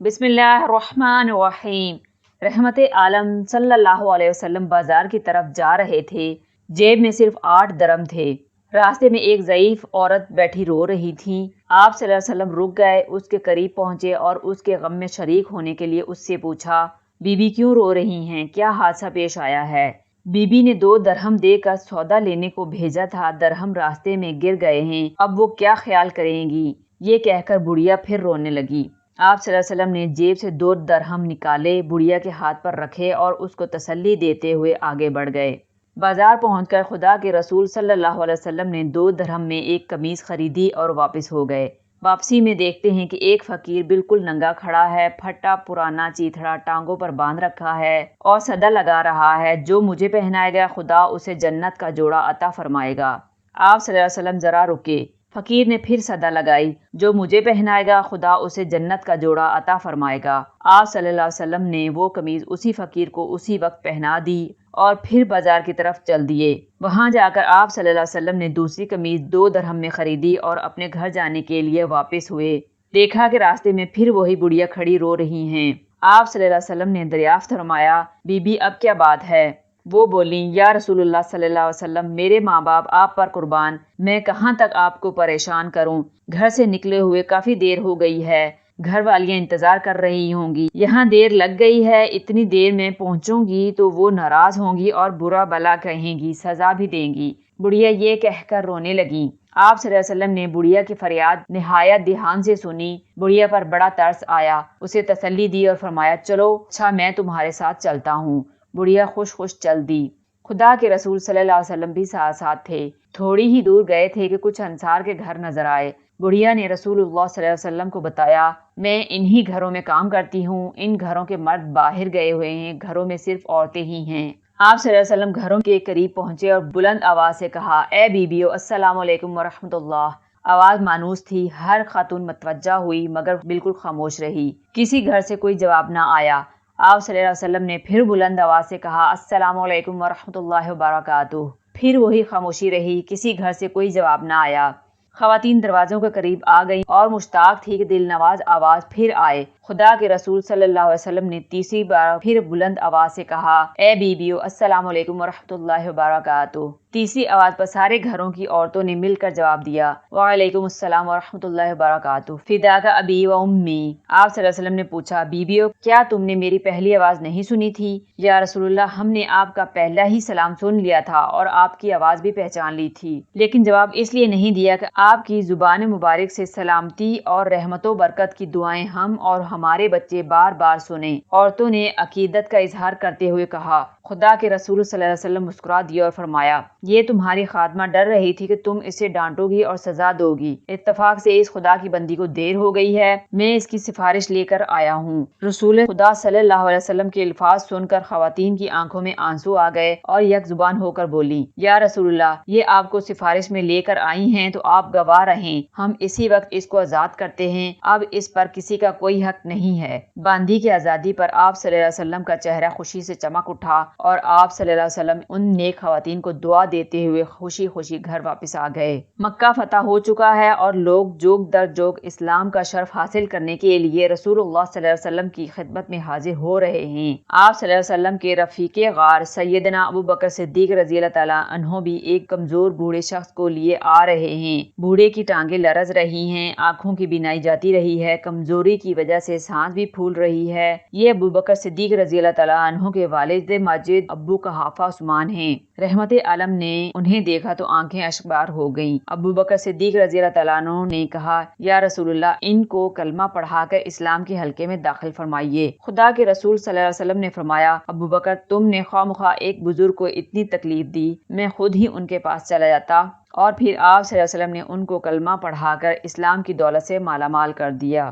بسم اللہ الرحمن الرحیم۔ رحمت عالم صلی اللہ علیہ وسلم بازار کی طرف جا رہے تھے۔ جیب میں صرف 8 درم تھے۔ راستے میں ایک ضعیف عورت بیٹھی رو رہی تھی۔ آپ صلی اللہ علیہ وسلم رک گئے، اس کے قریب پہنچے اور اس کے غم میں شریک ہونے کے لیے اس سے پوچھا، بی بی کیوں رو رہی ہیں؟ کیا حادثہ پیش آیا ہے؟ بی بی نے 2 درہم دے کر سودا لینے کو بھیجا تھا، درہم راستے میں گر گئے ہیں، اب وہ کیا خیال کریں گی؟ یہ کہہ کر بڑھیا پھر رونے لگی۔ آپ صلی اللہ علیہ وسلم نے جیب سے 2 درہم نکالے، بڑھیا کے ہاتھ پر رکھے اور اس کو تسلی دیتے ہوئے آگے بڑھ گئے۔ بازار پہنچ کر خدا کے رسول صلی اللہ علیہ وسلم نے 2 درہم میں ایک قمیص خریدی اور واپس ہو گئے۔ واپسی میں دیکھتے ہیں کہ ایک فقیر بالکل ننگا کھڑا ہے، پھٹا پرانا چیتھڑا ٹانگوں پر باندھ رکھا ہے اور صدا لگا رہا ہے، جو مجھے پہنائے گا خدا اسے جنت کا جوڑا عطا فرمائے گا۔ آپ صلی اللہ علیہ وسلم ذرا رکے۔ فقیر نے پھر صدا لگائی، جو مجھے پہنائے گا خدا اسے جنت کا جوڑا عطا فرمائے گا۔ آپ صلی اللہ علیہ وسلم نے وہ قمیض اسی فقیر کو اسی وقت پہنا دی اور پھر بازار کی طرف چل دیے۔ وہاں جا کر آپ صلی اللہ علیہ وسلم نے دوسری قمیض 2 درہم میں خریدی اور اپنے گھر جانے کے لیے واپس ہوئے۔ دیکھا کہ راستے میں پھر وہی بڑھیا کھڑی رو رہی ہیں۔ آپ صلی اللہ علیہ وسلم نے دریافت فرمایا، بی بی اب کیا بات ہے؟ وہ بولیں، یا رسول اللہ صلی اللہ علیہ وسلم، میرے ماں باپ آپ پر قربان، میں کہاں تک آپ کو پریشان کروں؟ گھر سے نکلے ہوئے کافی دیر ہو گئی ہے، گھر والیاں انتظار کر رہی ہوں گی، یہاں دیر لگ گئی ہے، اتنی دیر میں پہنچوں گی تو وہ ناراض ہوں گی اور برا بلا کہیں گی، سزا بھی دیں گی۔ بڑھیا یہ کہہ کر رونے لگیں۔ آپ صلی اللہ علیہ وسلم نے بڑھیا کی فریاد نہایت دھیان سے سنی۔ بڑھیا پر بڑا ترس آیا، اسے تسلی دی اور فرمایا، چلو اچھا میں تمہارے ساتھ چلتا ہوں۔ بڑھیا خوش خوش چل دی۔ خدا کے رسول صلی اللہ علیہ وسلم بھی ساتھ ساتھ تھے۔ تھوڑی ہی دور گئے تھے کہ کچھ انصار کے گھر نظر آئے۔ بڑھیا نے رسول اللہ صلی اللہ علیہ وسلم کو بتایا، میں انہی گھروں میں کام کرتی ہوں، ان گھروں کے مرد باہر گئے ہوئے ہیں، گھروں میں صرف عورتیں ہی ہیں۔ آپ صلی اللہ علیہ وسلم گھروں کے قریب پہنچے اور بلند آواز سے کہا، اے بیویو، السلام علیکم ورحمۃ اللہ۔ آواز مانوس تھی، ہر خاتون متوجہ ہوئی مگر بالکل خاموش رہی۔ کسی گھر سے کوئی جواب نہ آیا۔ آپ صلی اللہ علیہ وسلم نے پھر بلند آواز سے کہا، السلام علیکم ورحمۃ اللہ وبرکاتہ۔ پھر وہی خاموشی رہی، کسی گھر سے کوئی جواب نہ آیا۔ خواتین دروازوں کے قریب آ گئیں اور مشتاق تھی کہ دل نواز آواز پھر آئے۔ خدا کے رسول صلی اللہ علیہ وسلم نے تیسری بار پھر بلند آواز سے کہا، اے بیویو، السلام علیکم ورحمۃ اللہ وبرکاتہ۔ تیسری آواز پر سارے گھروں کی عورتوں نے مل کر جواب دیا، وعلیکم السلام ورحمۃ اللہ وبرکاتہ، فداک ابی و امی۔ آپ صلی اللہ علیہ وسلم نے پوچھا، بیویو کیا تم نے میری پہلی آواز نہیں سنی تھی؟ یا رسول اللہ، ہم نے آپ کا پہلا ہی سلام سن لیا تھا اور آپ کی آواز بھی پہچان لی تھی، لیکن جواب اس لیے نہیں دیا کہ آپ کی زبان مبارک سے سلامتی اور رحمت و برکت کی دعائیں ہم اور ہمارے بچے بار بار سنیں۔ عورتوں نے عقیدت کا اظہار کرتے ہوئے کہا۔ خدا کے رسول صلی اللہ علیہ وسلم مسکرا دیا اور فرمایا، یہ تمہاری خادمہ ڈر رہی تھی کہ تم اسے ڈانٹو گی اور سزا دو گی۔ اتفاق سے اس خدا کی بندی کو دیر ہو گئی ہے، میں اس کی سفارش لے کر آیا ہوں۔ رسول خدا صلی اللہ علیہ وسلم کے الفاظ سن کر خواتین کی آنکھوں میں آنسو آ گئے اور یک زبان ہو کر بولی، یا رسول اللہ، یہ آپ کو سفارش میں لے کر آئی ہیں تو آپ گواہ رہیں، ہم اسی وقت اس کو آزاد کرتے ہیں، اب اس پر کسی کا کوئی حق نہیں ہے۔ باندی کی آزادی پر آپ صلی اللہ علیہ وسلم کا چہرہ خوشی سے چمک اٹھا اور آپ صلی اللہ علیہ وسلم ان نیک خواتین کو دعا دیتے ہوئے خوشی خوشی گھر واپس آ گئے۔ مکہ فتح ہو چکا ہے اور لوگ جوگ در جوگ اسلام کا شرف حاصل کرنے کے لیے رسول اللہ صلی اللہ علیہ وسلم کی خدمت میں حاضر ہو رہے ہیں۔ آپ صلی اللہ علیہ وسلم کے رفیق غار سیدنا ابو بکر صدیق رضی اللہ تعالیٰ عنہ بھی ایک کمزور بوڑھے شخص کو لیے آ رہے ہیں۔ بوڑھے کی ٹانگیں لرز رہی ہیں، آنکھوں کی بینائی جاتی رہی ہے، کمزوری کی وجہ سے سانس بھی پھول رہی ہے۔ یہ ابو بکر صدیق رضی اللہ تعالیٰ عنہ کے والد ماجد ابو قحافہ عثمان ہیں۔ رحمت عالم نے انہیں دیکھا تو آنکھیں اشکبار ہو گئیں۔ ابو بکر صدیق رضی اللہ تعالیٰ عنہ نے کہا، یا رسول اللہ، ان کو کلمہ پڑھا کر اسلام کے حلقے میں داخل فرمائیے۔ خدا کے رسول صلی اللہ علیہ وسلم نے فرمایا، ابو بکر، تم نے خواہ مخواہ ایک بزرگ کو اتنی تکلیف دی، میں خود ہی ان کے پاس چلا جاتا۔ اور پھر آپ صلی اللہ علیہ وسلم نے ان کو کلمہ پڑھا کر اسلام کی دولت سے مالا مال کر دیا۔